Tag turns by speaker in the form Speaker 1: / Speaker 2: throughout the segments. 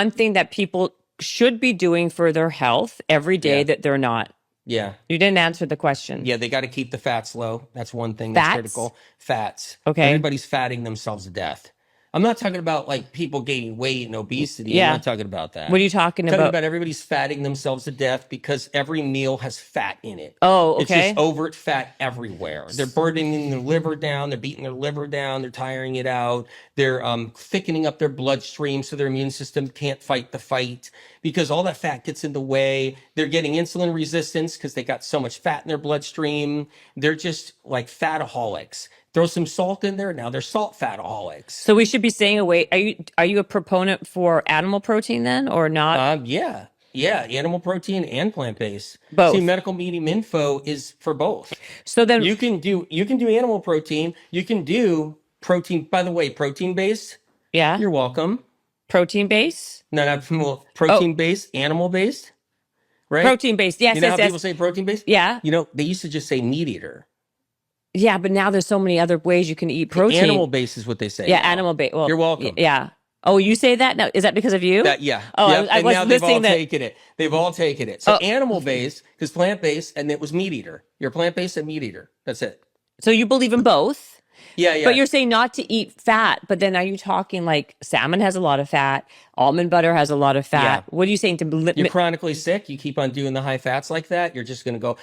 Speaker 1: one thing that people should be doing for their health every day that they're not?
Speaker 2: Yeah.
Speaker 1: You didn't answer the question.
Speaker 2: Yeah, they got to keep the fats low. That's one thing
Speaker 1: Fats?
Speaker 2: that's critical. Fats.
Speaker 1: Okay.
Speaker 2: Everybody's fatting themselves to death. I'm not talking about like people gaining weight and obesity.
Speaker 1: Yeah.
Speaker 2: I'm not talking about that.
Speaker 1: What are you talking
Speaker 2: I'm talking
Speaker 1: about?
Speaker 2: about everybody's fatting themselves to death because every meal has fat in it.
Speaker 1: Oh, okay.
Speaker 2: It's just overt fat everywhere. They're burning their liver down. They're beating their liver down. They're tiring it out. They're thickening up their bloodstream so their immune system can't fight the fight because all that fat gets in the way. They're getting insulin resistance because they got so much fat in their bloodstream. They're just like fataholics. Throw some salt in there. Now they're salt fataholics.
Speaker 1: So we should be staying away. Are you a proponent for animal protein then, or not?
Speaker 2: Yeah, animal protein and plant-based.
Speaker 1: Both.
Speaker 2: See, medical medium info is for both.
Speaker 1: So then
Speaker 2: You can do animal protein. You can do protein. By the way, protein-based.
Speaker 1: yeah,
Speaker 2: You're welcome.
Speaker 1: protein base.
Speaker 2: No, well, protein-based, animal-based, right?
Speaker 1: Protein based. Yes,
Speaker 2: You know
Speaker 1: yes,
Speaker 2: how
Speaker 1: yes.
Speaker 2: people say protein-based?
Speaker 1: Yeah.
Speaker 2: You know, they used to just say meat eater.
Speaker 1: Yeah, but now there's so many other ways you can eat protein.
Speaker 2: Animal-based is what they say.
Speaker 1: Yeah,
Speaker 2: now.
Speaker 1: animal-based. Well,
Speaker 2: You're welcome.
Speaker 1: Yeah. Oh, you say that now? Is that because of you?
Speaker 2: Yeah.
Speaker 1: Oh,
Speaker 2: Yep.
Speaker 1: I
Speaker 2: And
Speaker 1: was
Speaker 2: now they've all
Speaker 1: listening that.
Speaker 2: taken it. They've all taken it. So animal-based is plant-based, and it was meat eater. You're plant-based and meat eater. That's it.
Speaker 1: So you believe in both?
Speaker 2: Yeah.
Speaker 1: But you're saying not to eat fat. But then are you talking like salmon has a lot of fat, almond butter has a lot of fat?
Speaker 2: Yeah.
Speaker 1: What are you saying to
Speaker 2: You're chronically sick. You keep on doing the high fats like that. You're just going to go.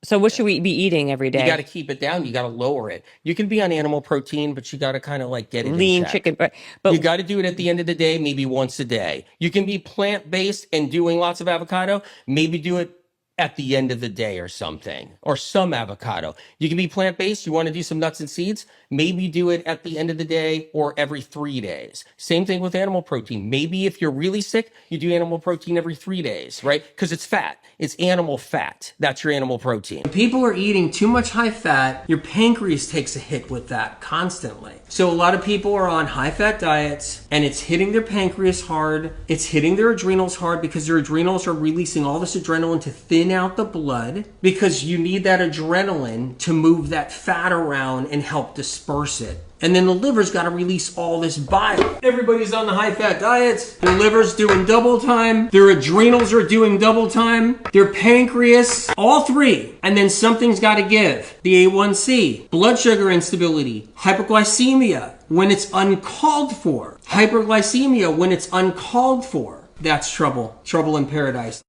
Speaker 1: So what should we be eating every day?
Speaker 2: You got to keep it down. You got to lower it. You can be on animal protein, but you got to kind of like get it
Speaker 1: lean
Speaker 2: in check.
Speaker 1: chicken. But
Speaker 2: You got to do it at the end of the day, maybe once a day. You can be plant-based and doing lots of avocado. Maybe do it at the end of the day or something, or some avocado. You can be plant-based. You want to do some nuts and seeds. Maybe do it at the end of the day or every 3 days. Same thing with animal protein. Maybe if you're really sick, you do animal protein every 3 days, right? Because it's fat. It's animal fat. That's your animal protein. When people are eating too much high fat, your pancreas takes a hit with that constantly. So a lot of people are on high fat diets and it's hitting their pancreas hard. It's hitting their adrenals hard because their adrenals are releasing all this adrenaline to thin out the blood because you need that adrenaline to move that fat around and help disperse it. And then the liver's got to release all this bile. Everybody's on the high-fat diets. Their liver's doing double time. Their adrenals are doing double time. Their pancreas, all three. And then something's got to give. The A1C, blood sugar instability, hypoglycemia when it's uncalled for. Hyperglycemia when it's uncalled for. That's trouble. Trouble in paradise.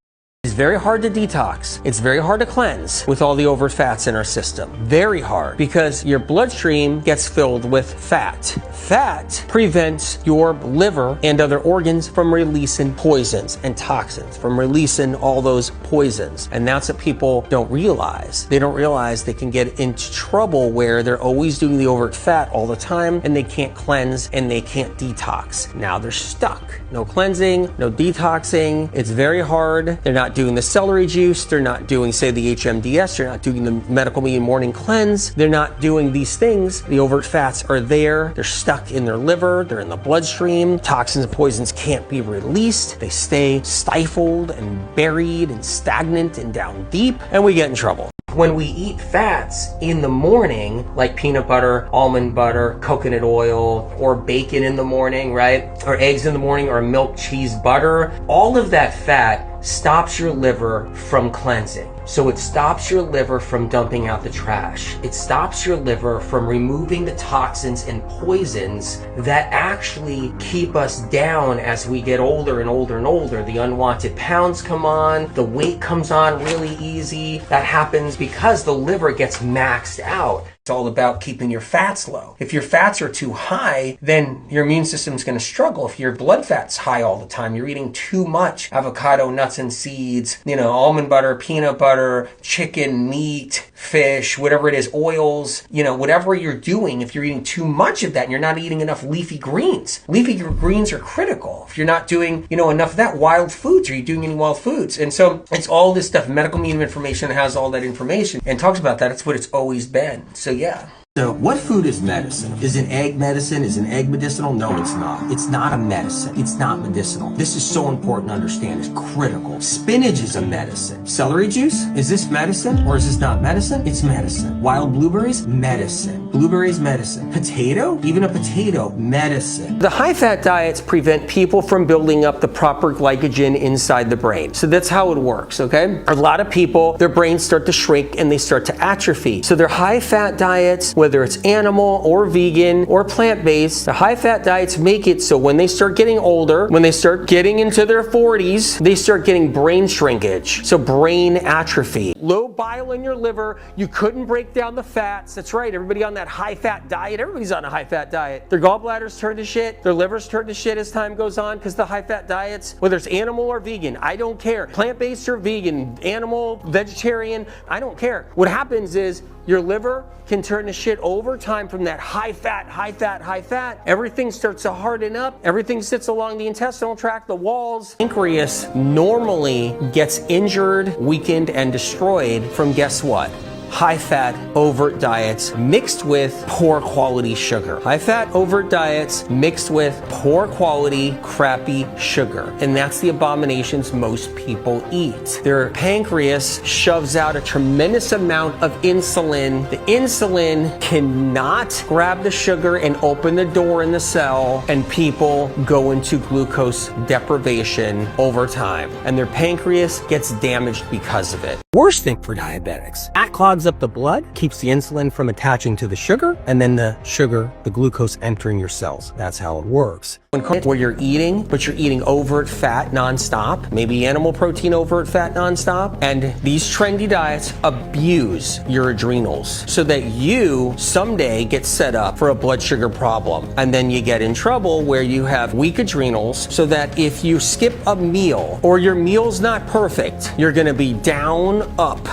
Speaker 2: It's very hard to detox. It's very hard to cleanse with all the overt fats in our system. Very hard because your bloodstream gets filled with fat. Fat prevents your liver and other organs from releasing poisons and toxins, from releasing all those poisons. And that's what people don't realize. They don't realize they can get into trouble where they're always doing the overt fat all the time and they can't cleanse and they can't detox. Now they're stuck. No cleansing, no detoxing. It's very hard. They're not doing the celery juice. They're not doing, say, the HMDS. They're not doing the medical medium morning cleanse. They're not doing these things. The overt fats are there. They're stuck in their liver. They're in the bloodstream. Toxins and poisons can't be released. They stay stifled and buried and stagnant and down deep, and we get in trouble. When we eat fats in the morning, like peanut butter, almond butter, coconut oil, or bacon in the morning, right? Or eggs in the morning, or milk, cheese, butter, all of that fat stops your liver from cleansing. So it stops your liver from dumping out the trash. It stops your liver from removing the toxins and poisons that actually keep us down as we get older and older and older. The unwanted pounds come on, the weight comes on really easy. That happens because the liver gets maxed out. It's all about keeping your fats low. If your fats are too high, then your immune system's going to struggle. If your blood fat's high all the time, you're eating too much avocado, nuts and seeds, almond butter, peanut butter, chicken, meat, fish, whatever it is, oils, whatever you're doing, if you're eating too much of that and you're not eating enough leafy greens. Leafy greens are critical. If you're not doing, enough of that, wild foods, are you doing any wild foods? And so it's all this stuff. Medical medium information has all that information and talks about that. It's what it's always been. So yeah.
Speaker 3: So what food is medicine? Is an egg medicine? Is an egg medicinal? No, it's not. It's not a medicine. It's not medicinal. This is so important to understand. It's critical. Spinach is a medicine. Celery juice? Is this medicine or is this not medicine? It's medicine. Wild blueberries? Medicine. Blueberries, medicine. Potato? Even a potato, medicine.
Speaker 2: The high-fat diets prevent people from building up the proper glycogen inside the brain. So that's how it works, okay? A lot of people, their brains start to shrink and they start to atrophy. So their high-fat diets, whether it's animal or vegan or plant-based, the high-fat diets make it so when they start getting older, when they start getting into their 40s, they start getting brain shrinkage. So brain atrophy. Low bile in your liver, you couldn't break down the fats. That's right, everybody on that high-fat diet, everybody's on a high-fat diet. Their gallbladders turn to shit, their livers turn to shit as time goes on because the high-fat diets, whether it's animal or vegan, I don't care. Plant-based or vegan, animal, vegetarian, I don't care. What happens is your liver can turn to shit over time from that high fat. Everything starts to harden up. Everything sits along the intestinal tract, the walls. Pancreas normally gets injured, weakened, and destroyed from, guess what? High-fat, overt diets mixed with poor quality sugar. High-fat, overt diets mixed with poor quality, crappy sugar. And that's the abominations most people eat. Their pancreas shoves out a tremendous amount of insulin. The insulin cannot grab the sugar and open the door in the cell, and people go into glucose deprivation over time. And their pancreas gets damaged because of it. Worst thing for diabetics, that clogs up the blood, keeps the insulin from attaching to the sugar, and then the sugar, the glucose entering your cells. That's how it works. Where you're eating, but you're eating overt fat nonstop, maybe animal protein overt fat nonstop, and these trendy diets abuse your adrenals so that you someday get set up for a blood sugar problem. And then you get in trouble where you have weak adrenals so that if you skip a meal or your meal's not perfect, you're gonna be down, up,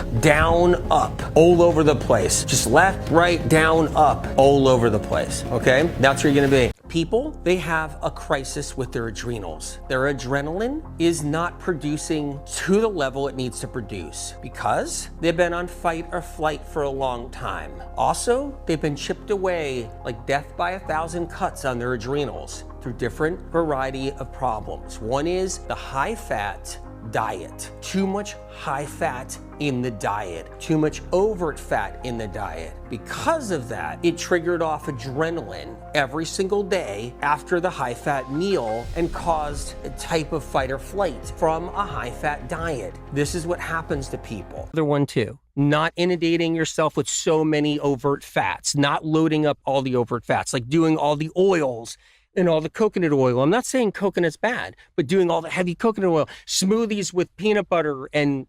Speaker 2: all over the place. Just left, right, down, up, all over the place, okay? That's where you're gonna be. People, they have a crisis with their adrenals. Their adrenaline is not producing to the level it needs to produce because they've been on fight or flight for a long time. Also, they've been chipped away like death by 1,000 cuts on their adrenals through different variety of problems. One is the high-fat diet. Too much high fat in the diet. Too much overt fat in the diet. Because of that, it triggered off adrenaline every single day after the high fat meal and caused a type of fight or flight from a high fat diet. This is what happens to people. Other one too. Not inundating yourself with so many overt fats, not loading up all the overt fats, like doing all the oils and all the coconut oil. I'm not saying coconut's bad, but doing all the heavy coconut oil, smoothies with peanut butter and,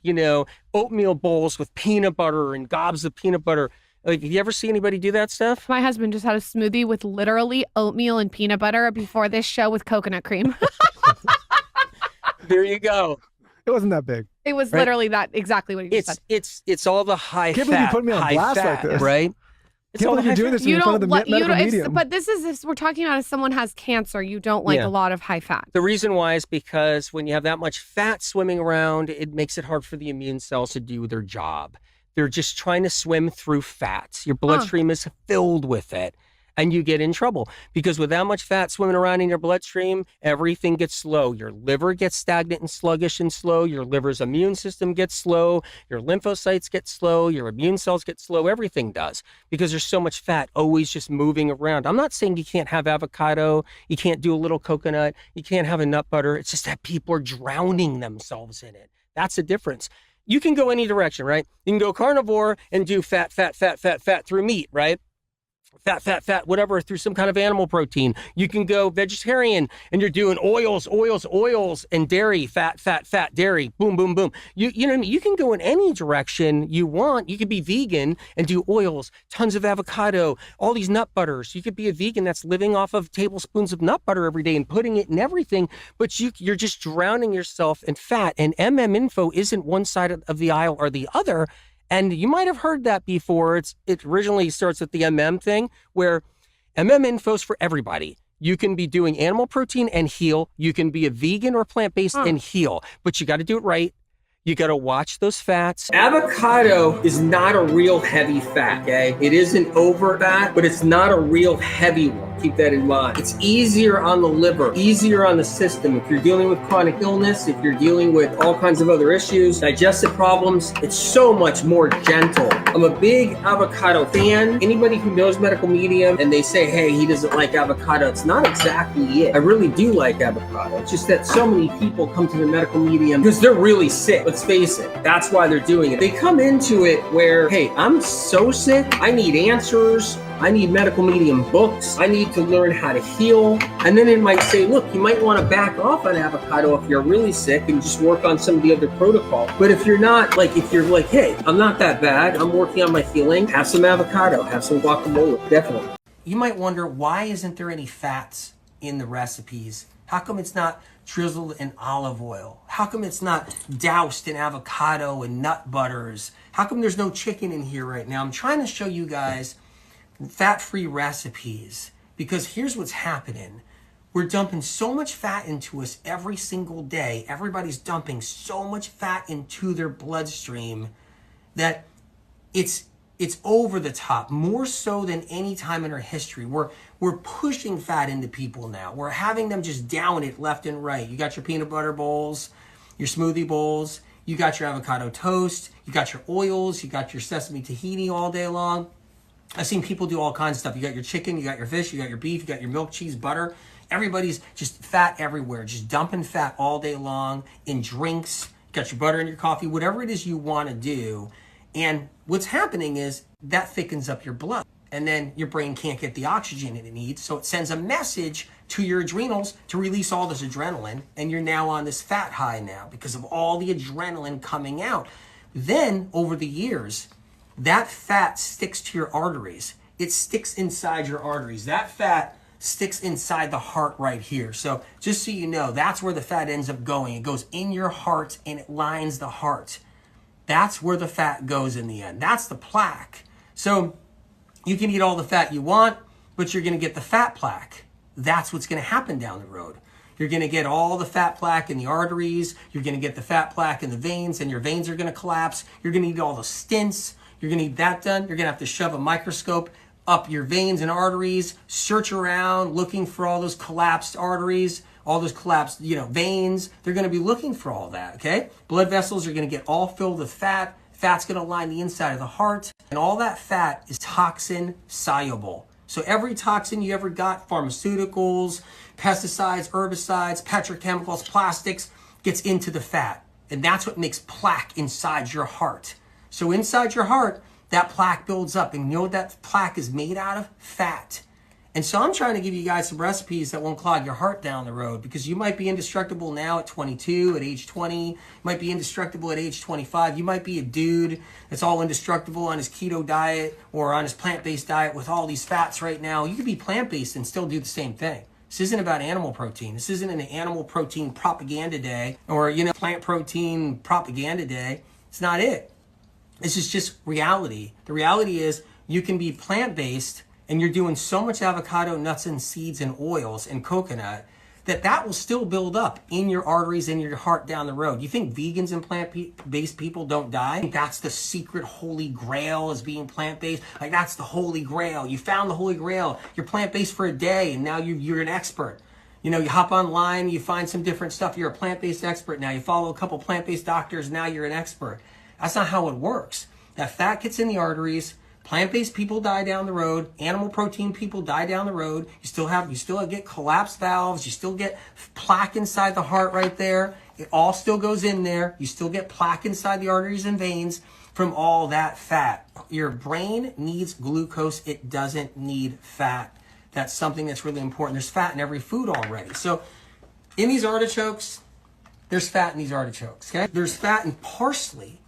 Speaker 2: oatmeal bowls with peanut butter and gobs of peanut butter. Like, have you ever see anybody do that stuff?
Speaker 4: My husband just had a smoothie with literally oatmeal and peanut butter before this show with coconut cream.
Speaker 2: There you go.
Speaker 5: It wasn't that big.
Speaker 4: It was literally that, exactly what he just said.
Speaker 2: It's all the high
Speaker 5: Can't
Speaker 2: fat,
Speaker 5: believe you put me on blast
Speaker 2: fat,
Speaker 5: like this.
Speaker 2: right?
Speaker 5: I can't believe you're doing this in front of the medical medium.
Speaker 4: But this is, if we're talking about if someone has cancer, you don't like a lot of high fat.
Speaker 2: The reason why is because when you have that much fat swimming around, it makes it hard for the immune cells to do their job. They're just trying to swim through fats. Your bloodstream is filled with it. And you get in trouble because with that much fat swimming around in your bloodstream, everything gets slow. Your liver gets stagnant and sluggish and slow. Your liver's immune system gets slow. Your lymphocytes get slow. Your immune cells get slow. Everything does because there's so much fat always just moving around. I'm not saying you can't have avocado. You can't do a little coconut. You can't have a nut butter. It's just that people are drowning themselves in it. That's the difference. You can go any direction, right? You can go carnivore and do fat through meat, right? Fat, whatever, through some kind of animal protein. You can go vegetarian and you're doing oils, and dairy, fat, dairy, boom. You know what I mean? You can go in any direction you want. You could be vegan and do oils, tons of avocado, all these nut butters. You could be a vegan that's living off of tablespoons of nut butter every day and putting it in everything, but you're just drowning yourself in fat. And Info isn't one side of the aisle or the other. And you might have heard that before. It originally starts with the thing, where Info's for everybody. You can be doing animal protein and heal. You can be a vegan or plant-based and heal. But you got to do it right. You got to watch those fats. Avocado is not a real heavy fat, okay? It is an over fat, but it's not a real heavy one. Keep that in mind. It's easier on the liver, easier on the system. If you're dealing with chronic illness, if you're dealing with all kinds of other issues, digestive problems, it's so much more gentle. I'm a big avocado fan. Anybody who knows medical medium and they say, hey, he doesn't like avocado, it's not exactly it. I really do like avocado. It's just that so many people come to the medical medium because they're really sick. Let's face it. That's why they're doing it. They come into it where, hey, I'm so sick. I need answers. I need medical medium books. I need to learn how to heal. And then it might say, look, you might want to back off on avocado if you're really sick and just work on some of the other protocols. But if you're not, like, if you're like, hey, I'm not that bad, I'm working on my healing, have some avocado, have some guacamole, definitely. You might wonder, why isn't there any fats in the recipes? How come it's not drizzled in olive oil? How come it's not doused in avocado and nut butters? How come there's no chicken in here right now? I'm trying to show you guys fat-free recipes, because here's what's happening. We're dumping so much fat into us every single day. Everybody's dumping so much fat into their bloodstream that it's over the top, more so than any time in our history. We're pushing fat into people now. We're having them just down it left and right. You got your peanut butter bowls, your smoothie bowls, you got your avocado toast, you got your oils, you got your sesame tahini all day long. I've seen people do all kinds of stuff. You got your chicken, you got your fish, you got your beef, you got your milk, cheese, butter. Everybody's just fat everywhere, just dumping fat all day long in drinks. You got your butter in your coffee, whatever it is you want to do. And what's happening is that thickens up your blood. And then your brain can't get the oxygen it needs. So it sends a message to your adrenals to release all this adrenaline. And you're now on this fat high now because of all the adrenaline coming out. Then over the years, that fat sticks to your arteries. It sticks inside your arteries. That fat sticks inside the heart right here. So just so you know, that's where the fat ends up going. It goes in your heart and it lines the heart. That's where the fat goes in the end. That's the plaque. So you can eat all the fat you want, but you're going to get the fat plaque. That's what's going to happen down the road. You're going to get all the fat plaque in the arteries. You're going to get the fat plaque in the veins, and your veins are going to collapse. You're going to need all the stents. You're going to need that done. You're going to have to shove a microscope up your veins and arteries, search around, looking for all those collapsed arteries, all those collapsed, veins. They're going to be looking for all that, okay? Blood vessels are going to get all filled with fat. Fat's going to line the inside of the heart. And all that fat is toxin soluble. So every toxin you ever got, pharmaceuticals, pesticides, herbicides, petrochemicals, plastics, gets into the fat. And that's what makes plaque inside your heart. So inside your heart, that plaque builds up. And you know what that plaque is made out of? Fat. And so I'm trying to give you guys some recipes that won't clog your heart down the road, because you might be indestructible now at 22, at age 20. You might be indestructible at age 25. You might be a dude that's all indestructible on his keto diet or on his plant-based diet with all these fats right now. You could be plant-based and still do the same thing. This isn't about animal protein. This isn't an animal protein propaganda day or, plant protein propaganda day. It's not it. This is just reality. The reality is you can be plant-based and you're doing so much avocado, nuts and seeds and oils and coconut that will still build up in your arteries and your heart down the road. You think vegans and plant-based people don't die? I think that's the secret holy grail, is being plant-based. Like, that's the holy grail. You found the holy grail. You're plant-based for a day and now you're an expert. You hop online, you find some different stuff. You're a plant-based expert now. You follow a couple plant-based doctors, now you're an expert. That's not how it works. That fat gets in the arteries. Plant-based people die down the road. Animal protein people die down the road. You still get collapsed valves. You still get plaque inside the heart right there. It all still goes in there. You still get plaque inside the arteries and veins from all that fat. Your brain needs glucose. It doesn't need fat. That's something that's really important. There's fat in every food already. So in these artichokes, there's fat in these artichokes, okay? There's fat in parsley.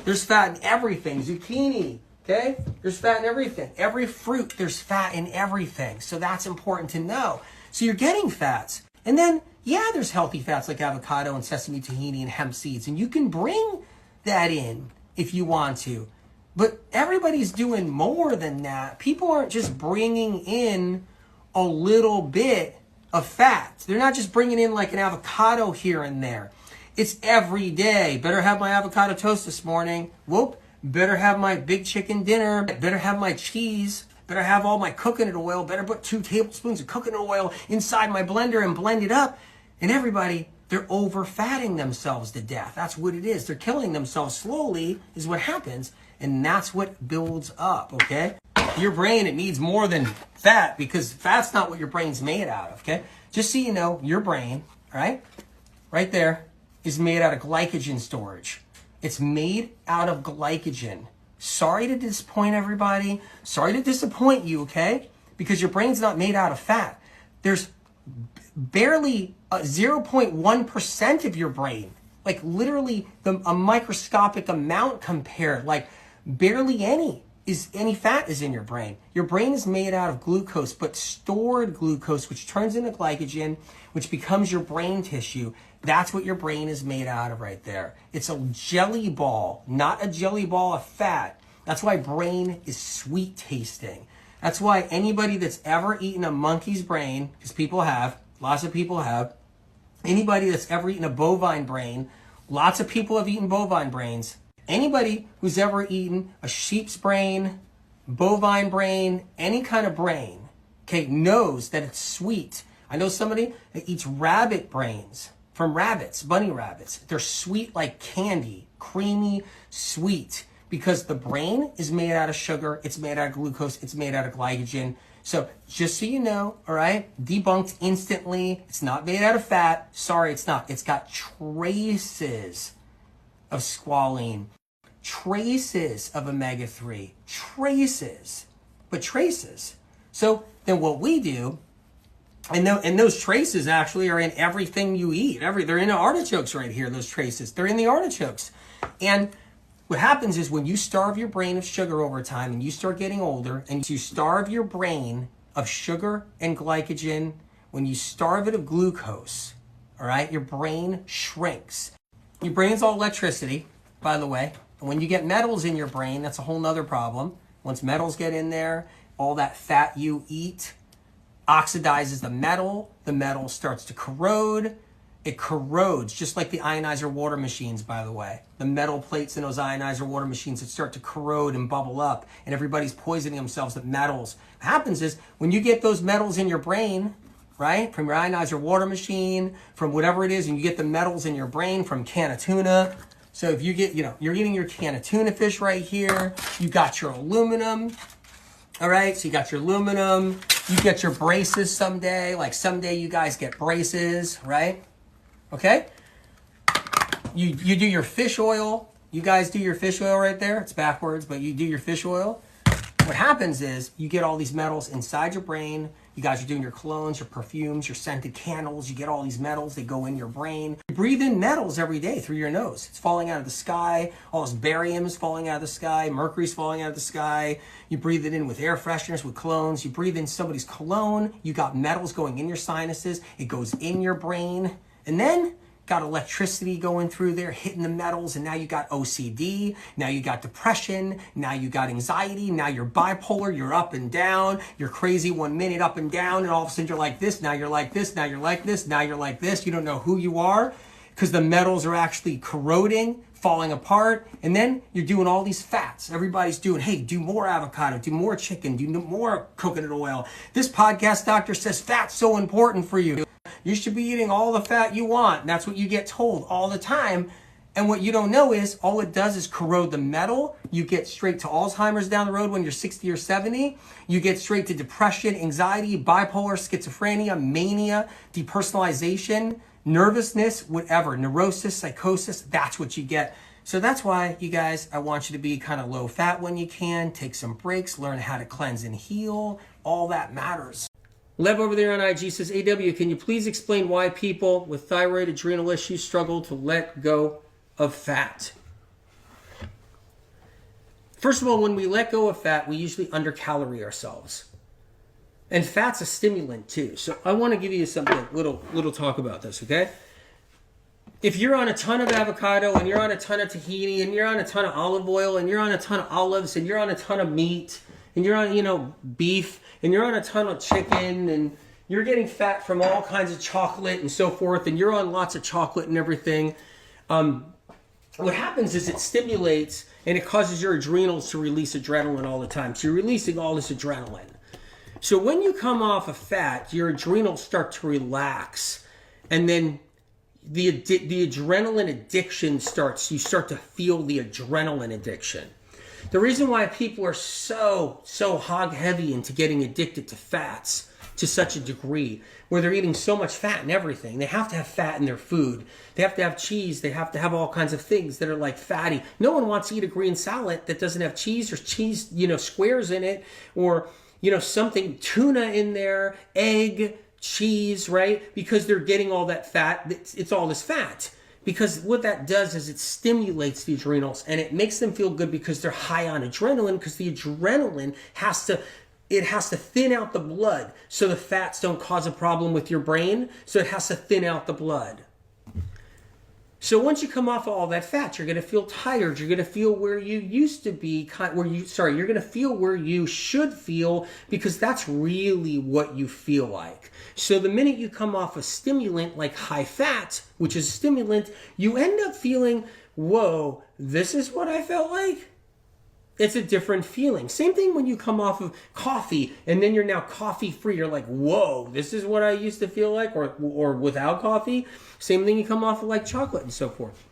Speaker 2: There's fat in everything. Zucchini. Okay? There's fat in everything. Every fruit, there's fat in everything. So that's important to know. So you're getting fats. And then, there's healthy fats like avocado and sesame tahini and hemp seeds. And you can bring that in if you want to. But everybody's doing more than that. People aren't just bringing in a little bit of fat. They're not just bringing in like an avocado here and there. It's every day. Better have my avocado toast this morning. Whoop. Better have my big chicken dinner. Better have my cheese.
Speaker 3: better have all my coconut oil, better put 2 tablespoons of coconut oil inside my blender and blend it up. And everybody, they're over-fatting themselves to death. That's what it is. They're killing themselves slowly is what happens. And that's what builds up, okay? Your brain, it needs more than fat because fat's not what your brain's made out of, okay? Just so you know, your brain, right there, is made out of glycogen storage. It's made out of glycogen. Sorry to disappoint everybody. Sorry to disappoint you, okay? Because your brain's not made out of fat. There's barely 0.1% of your brain, like literally a microscopic amount compared, like barely any fat is in your brain. Your brain is made out of glucose, but stored glucose, which turns into glycogen, which becomes your brain tissue. That's what your brain is made out of right there. It's a jelly ball, not a jelly ball of fat. That's why brain is sweet tasting. That's why anybody that's ever eaten a monkey's brain, because people have, lots of people have, anybody that's ever eaten a bovine brain, lots of people have eaten bovine brains. Anybody who's ever eaten a sheep's brain, bovine brain, any kind of brain, okay, knows that it's sweet. I know somebody that eats rabbit brains from rabbits, bunny rabbits. They're sweet like candy, creamy, sweet, because the brain is made out of sugar, it's made out of glucose, it's made out of glycogen. So just so you know, all right, debunked instantly. It's not made out of fat. Sorry, it's not. It's got traces of squalene, traces of omega-3, traces, but traces. So then what we do, and those traces actually are in everything you eat. They're in the artichokes right here, those traces. They're in the artichokes. And what happens is when you starve your brain of sugar over time and you start getting older and you starve your brain of sugar and glycogen, when you starve it of glucose, all right, your brain shrinks. Your brain's all electricity, by the way. And when you get metals in your brain, that's a whole nother problem. Once metals get in there, all that fat you eat oxidizes the metal starts to corrode. It corrodes, just like the ionizer water machines, by the way. The metal plates in those ionizer water machines that start to corrode and bubble up, and everybody's poisoning themselves with metals. What happens is, when you get those metals in your brain, right, from your ionizer water machine, from whatever it is, and you get the metals in your brain from can of tuna. So if you get, you're eating your can of tuna fish right here, you got your aluminum, all right, so you got your aluminum, you get your braces someday, like someday you guys get braces, right? Okay? You do your fish oil. You guys do your fish oil right there. It's backwards, but you do your fish oil. What happens is you get all these metals inside your brain. You guys are doing your colognes, your perfumes, your scented candles. You get all these metals. They go in your brain. You breathe in metals every day through your nose. It's falling out of the sky. All this barium is falling out of the sky. Mercury's falling out of the sky. You breathe it in with air fresheners, with colognes. You breathe in somebody's cologne. You got metals going in your sinuses. It goes in your brain. And then got electricity going through there, hitting the metals, and now you got OCD, now you got depression, now you got anxiety, now you're bipolar, you're up and down, you're crazy 1 minute up and down, and all of a sudden you're like this, now you're like this, now you're like this, now you're like this. You don't know who you are because the metals are actually corroding, falling apart, and then you're doing all these fats. Everybody's doing, hey, do more avocado, do more chicken, do more coconut oil. This podcast doctor says fat's so important for you. You should be eating all the fat you want. And that's what you get told all the time. And what you don't know is all it does is corrode the metal. You get straight to Alzheimer's down the road when you're 60 or 70. You get straight to depression, anxiety, bipolar, schizophrenia, mania, depersonalization, nervousness, whatever, neurosis, psychosis. That's what you get. So that's why, you guys, I want you to be kind of low fat when you can. Take some breaks, learn how to cleanse and heal. All that matters. Lev over there on IG says, AW, can you please explain why people with thyroid, adrenal issues struggle to let go of fat? First of all, when we let go of fat, we usually undercalorie ourselves. And fat's a stimulant too. So I want to give you something, little talk about this, okay? If you're on a ton of avocado and you're on a ton of tahini and you're on a ton of olive oil and you're on a ton of olives and you're on a ton of meat and you're on, beef, and you're on a ton of chicken, and you're getting fat from all kinds of chocolate and so forth, and you're on lots of chocolate and everything, what happens is it stimulates and it causes your adrenals to release adrenaline all the time. So you're releasing all this adrenaline. So when you come off of fat, your adrenals start to relax, and then the adrenaline addiction starts. You start to feel the adrenaline addiction. The reason why people are so hog heavy into getting addicted to fats to such a degree, where they're eating so much fat and everything. They have to have fat in their food. They have to have cheese. They have to have all kinds of things that are like fatty. No one wants to eat a green salad that doesn't have cheese or cheese, squares in it, or, something, tuna in there, egg, cheese, right? Because they're getting all that fat. It's all this fat. Because what that does is it stimulates the adrenals, and it makes them feel good because they're high on adrenaline, because the adrenaline has to thin out the blood so the fats don't cause a problem with your brain. So it has to thin out the blood. So once you come off of all that fat, you're going to feel tired. You're going to feel where you used to be, you're going to feel where you should feel, because that's really what you feel like. So the minute you come off a stimulant like high fat, which is a stimulant, you end up feeling, whoa, this is what I felt like? It's a different feeling. Same thing when you come off of coffee and then you're now coffee free. You're like, whoa, this is what I used to feel like, or without coffee. Same thing you come off of like chocolate and so forth.